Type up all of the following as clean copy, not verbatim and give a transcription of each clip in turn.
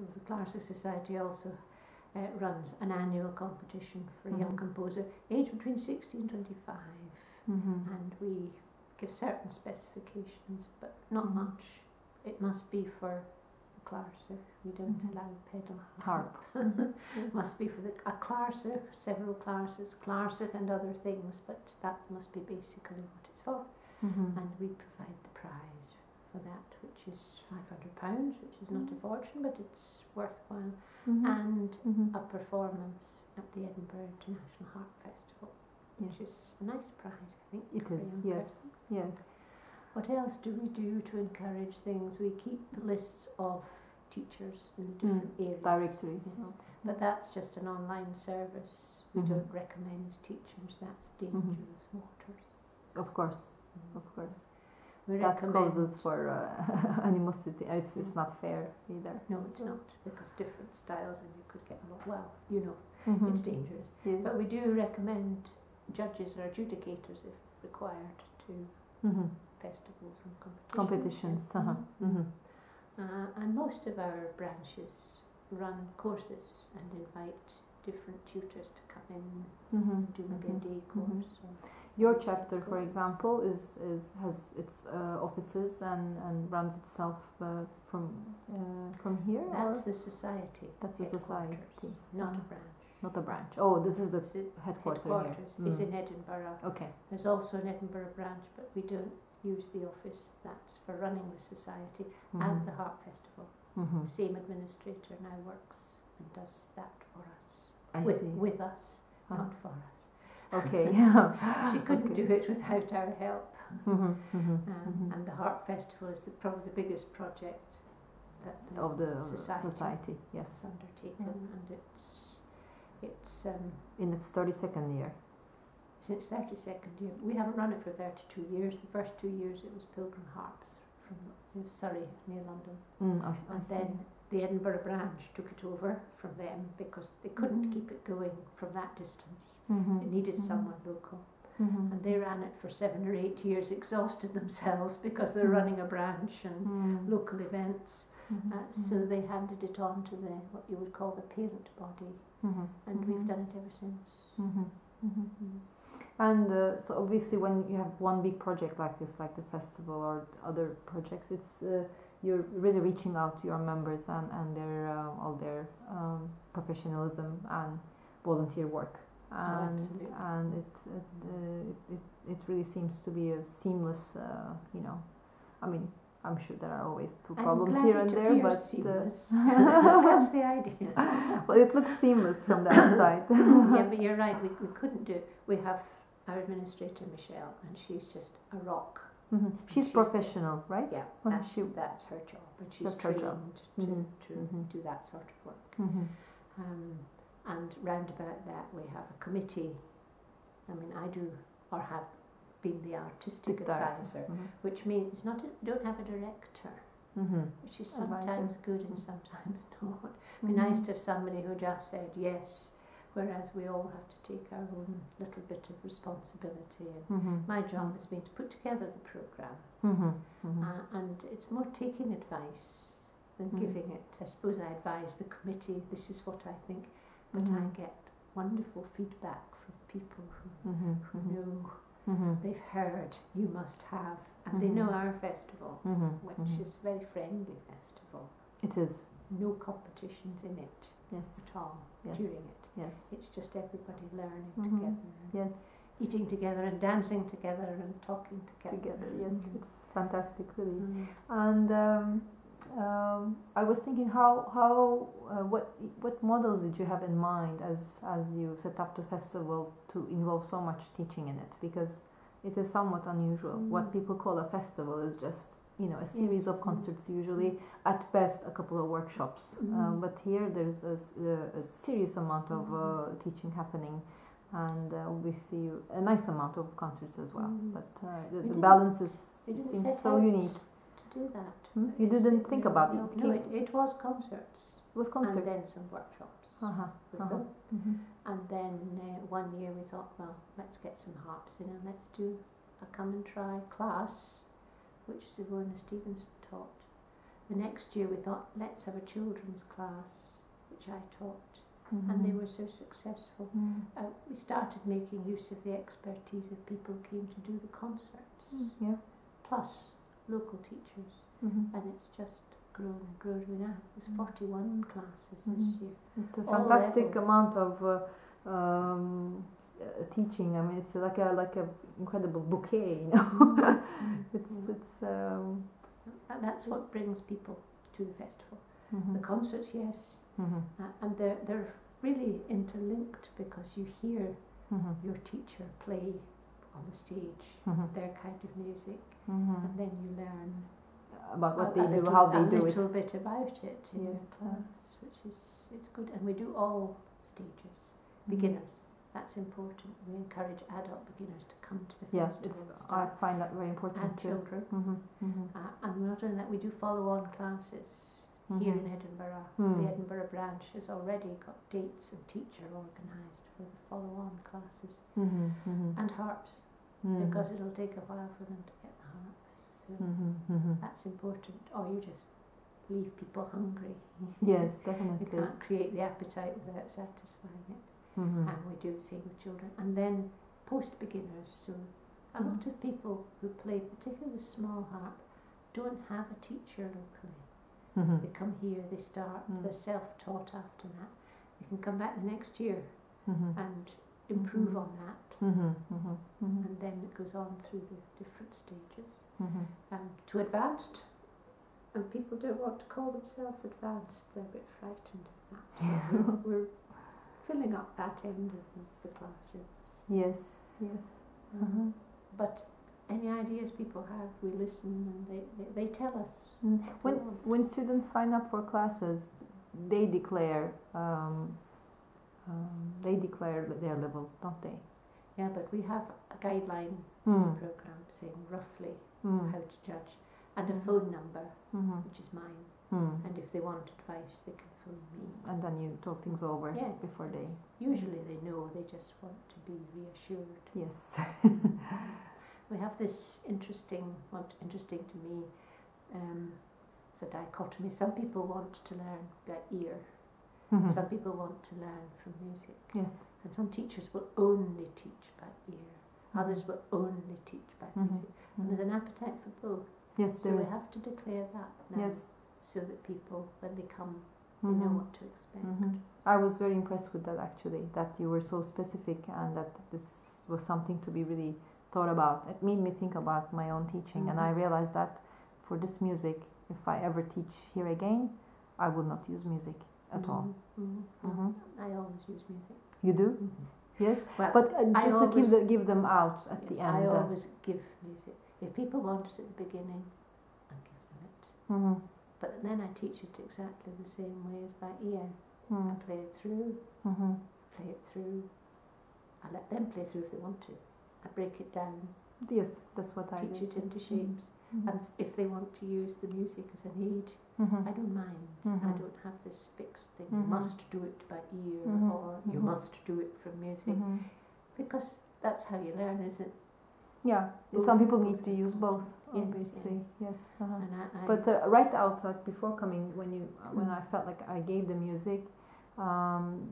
So the Classical Society also runs an annual competition for a young composer aged between 60 and 25, and we give certain specifications, but not much. It must be for the clarinet. We don't allow pedal harp. Must be for a clarinet, several clarinets, clarinet and other things, but that must be basically what it's for. And we provide the prize for that, which is £500, which is not a fortune, but it's worthwhile, and a performance at the Edinburgh International Harp Festival, which is a nice prize, I think. It is, yes, yes. What else do we do to encourage things? We keep lists of teachers in the different areas. Directories. Yes. But that's just an online service. We don't recommend teachers. That's dangerous waters. Of course, of course. We that causes for animosity. It's not fair either. No, it's not, because different styles, and you could get it's dangerous. Yes. But we do recommend judges or adjudicators, if required, to festivals and competitions. And most of our branches run courses and invite different tutors to come in and do maybe a day course. Your chapter, for example, has its offices and runs itself from here. That's the society. That's the society, not a branch. Not a branch. Oh, this is the headquarters here. Is in Edinburgh. Okay. There's also an Edinburgh branch, but we don't use the office. That's for running the society and the Harp Festival. The same administrator now works and does that for us. With us, not for us. Okay. She couldn't do it without our help. And the Harp Festival is probably the biggest project that the society yes, has undertaken, and it's in its 32nd year. Since 32nd year. We haven't run it for 32 years. The first 2 years it was Pilgrim Harps from Surrey, near London. And then the Edinburgh branch took it over from them because they couldn't keep it going from that distance. It needed someone local. And they ran it for 7 or 8 years, exhausted themselves because they're running a branch and local events. So they handed it on to what you would call the parent body, and we've done it ever since. And so obviously when you have one big project like this, like the festival or other projects, it's you're really reaching out to your members and their all their professionalism and volunteer work. And it really seems to be a seamless, I mean, I'm sure there are always problems here and there, but that's the idea. Well, it looks seamless from the outside. Yeah, but you're right. We couldn't do it. We have our administrator Michelle, and she's just a rock. She's professional, right? Yeah, that's her job, and she's trained to do that sort of work. And round about that, we have a committee. I mean, I do or have been the artistic advisor, which means we don't have a director, which is sometimes good and sometimes not. It'd be nice to have somebody who just said yes, whereas we all have to take our own little bit of responsibility. And my job has been to put together the programme, and it's more taking advice than giving it. I suppose I advise the committee, this is what I think, but I get wonderful feedback from people who know. They've heard you must have, and they know our festival, which is a very friendly festival. It is. No competitions in it at all during it. Yes. It's just everybody learning together, eating together and dancing together and talking together. Yes, it's fantastic, really. And I was thinking, what models did you have in mind as you set up the festival to involve so much teaching in it? Because it is somewhat unusual. What people call a festival is just a series of concerts, usually at best a couple of workshops. But here there's a serious amount of teaching happening, and we see a nice amount of concerts as well. But the balance seems so unique. Do that. You didn't think about it? No, it was concerts. It was concerts. And then some workshops with them. And then one year we thought, well, let's get some harps in and let's do a come and try class, which Sivona Stevenson taught. the next year we thought, let's have a children's class, which I taught, and they were so successful. We started making use of the expertise of people who came to do the concerts, plus local teachers, and it's just grown and grown. We now there's 41 classes this year. It's a fantastic amount of teaching. I mean, it's like a incredible bouquet, you know. That's what brings people to the festival. The concerts, yes, and they're really interlinked, because you hear your teacher play on the stage their kind of music, and then you learn about what they do, how they do it. A little bit about it in your class, which is, it's good. And we do all stages, beginners. That's important. We encourage adult beginners to come to the festival. Yes, I find that very important and too. Children. And not only that, we do follow-on classes here in Edinburgh. The Edinburgh branch has already got dates and teacher organised for the follow-on classes. And harps, because it'll take a while for them to get the harps. So that's important. Or you just leave people hungry. Yes, definitely. You can't create the appetite without satisfying it. And we do the same with children. And then post-beginners, so a lot of people who play, particularly the small harp, don't have a teacher locally. They come here, they start, they're self-taught after that. They can come back the next year and improve on that. And then it goes on through the different stages. To advanced, and people don't want to call themselves advanced, they're a bit frightened of that. We're filling up that end of the classes. Yes. But any ideas people have, we listen, and they tell us. When students sign up for classes, they declare their level, don't they? Yeah, but we have a guideline program saying roughly how to judge, and a phone number, which is mine. And if they want advice, they can phone me. And then you talk things over before they... Usually they know, they just want to be reassured. Yes. We have this interesting to me, it's a dichotomy. Some people want to learn by ear. Some people want to learn from music. Yes. And some teachers will only teach by ear. Others will only teach by music. And there's an appetite for both. Yes, so we have to declare that now, so that people, when they come, they know what to expect. I was very impressed with that, actually, that you were so specific and that this was something to be really thought about. It made me think about my own teaching, and I realized that for this music, if I ever teach here again, I will not use music at all. I always use music. You do? Yes, well, but just to give them out at the end. I always give music. If people want it at the beginning, I give them it. But then I teach it exactly the same way as by ear. I play it through, play it through. I let them play through if they want to. I break it down. Yes, that's what I teach it into shapes. And if they want to use the music as an aid, I don't mind. I don't have this fixed thing. You must do it by ear, or you must do it from music, because that's how you learn, isn't it? Yeah, some people need to use both, obviously. Yes. But right out, like before coming, when I felt like I gave the music,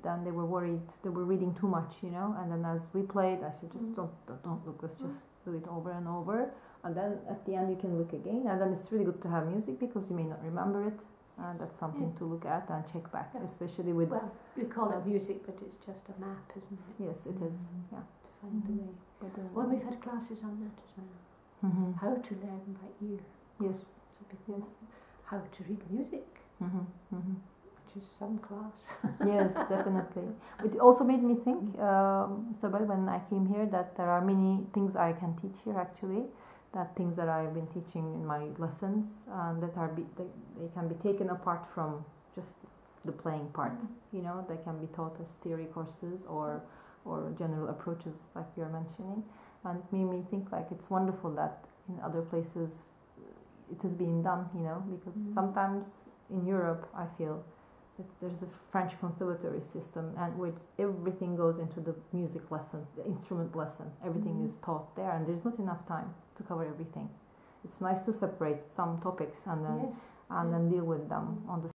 then they were worried. They were reading too much, you know. And then as we played, I said, just don't look. Let's just do it over and over. And then at the end you can look again. And then it's really good to have music, because you may not remember it. And that's something to look at and check back, especially with. Well, we call it music, but it's just a map, isn't it? Yes, it is. Yeah. To find the way. Well, we've had classes on that as well. How to learn by ear. Yes. Yes. How to read music. Which is some class. Yes, definitely. It also made me think, Isobel, when I came here, that there are many things I can teach here actually. That things that I've been teaching in my lessons, that they can be taken apart from just the playing part. You know, they can be taught as theory courses or general approaches, like you're mentioning. And it made me think like it's wonderful that in other places it is being done. You know, because sometimes in Europe I feel there's the French conservatory system, and where everything goes into the music lesson, the instrument lesson. Everything is taught there, and there's not enough time to cover everything. it's nice to separate some topics and then Yes. and then deal with them on the